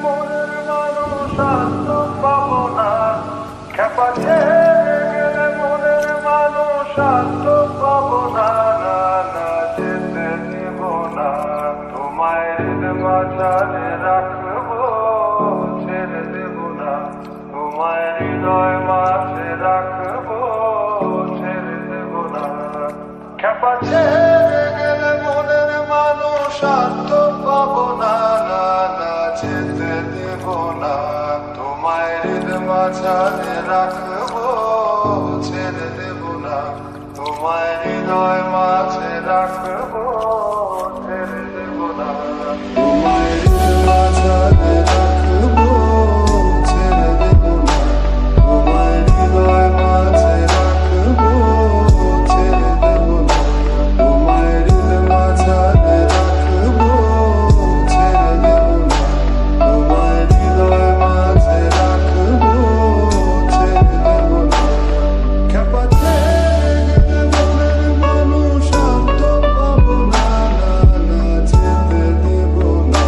মনের মানুষ আর তো পাবো না, খেপা ছেড়ে গেলে মনের মানুষ আর তো পাবো না, না না যেতে দিব না, তোমায় মাঝারে রাখবো, ছেড়ে দেব না, তোমায় হৃদয় মাঝে রাখবো, ছেড়ে দেব না, খেপা ছেড়ে গেলে মনের মানুষ আর তো পাবো না, না না যেতে দেব না, তোমায় মাঝারে রাখবো, ছেড়ে দেব না, তোমায় হৃদয় মাঝে রাখবো, ছেড়ে দেব না, তোমায় মাঝারে রাখবো, ছেড়ে দেব না, তোমায় হৃদয় মাঝে রাখবো, ছেড়ে দেব না, তোমায় মাঝারে রাখবো, ছেড়ে দেব না, তোমায় হৃদয় মাঝে রাখবো, ছেড়ে দেব না, খেপা ছেড়ে গেলে মনের মানুষ আর তো পাবো না, না না যেতে দেব না,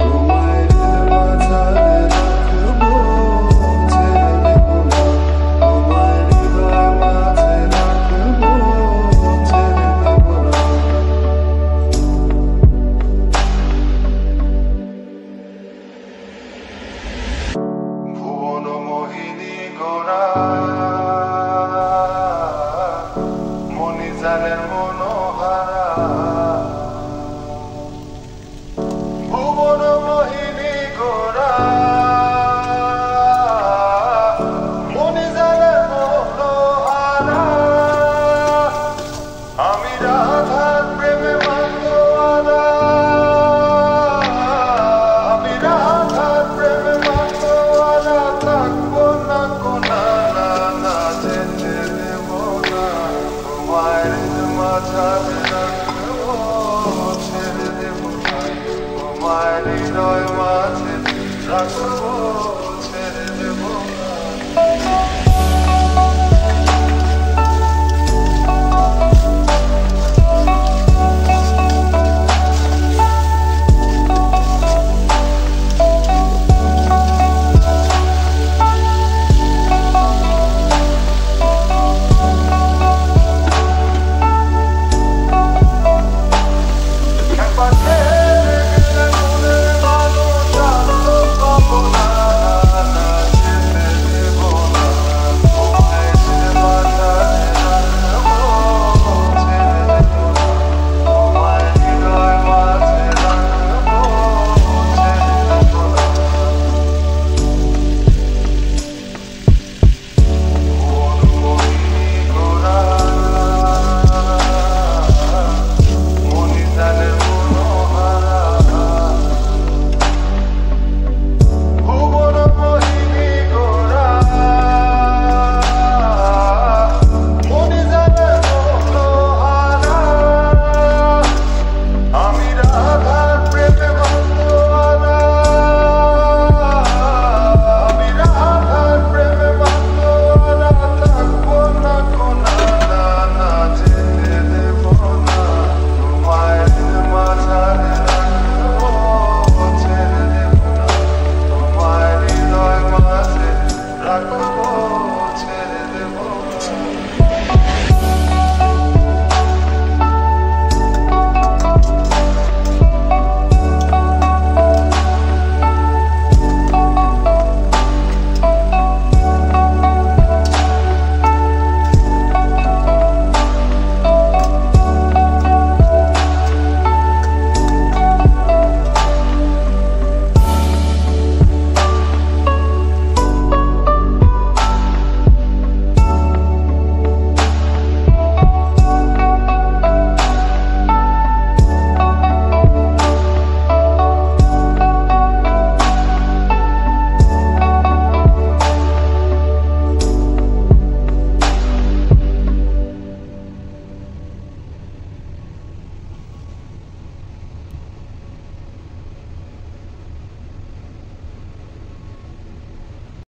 তোমায় মাঝারে রাখবো, ছেড়ে দেব না, তোমায় হৃদয় মাঝে রাখবো, ছেড়ে দেব না। ভুবন মোহিনী গোরা মনিজানের মনোহারা, ভুবন মোহিনী গোরা মনিজানের মনোহারা, আমি রাধার প্রেমে মাতোয়ারা, আমি রাধার প্রেমে মাতোয়ারা, থাকবো না কোনা, না না যেতে দেব না, তোমায় মাঝারে রাখবো, ছেড়ে দেব না, তোমায় হৃদয় মাঝে রাখবো।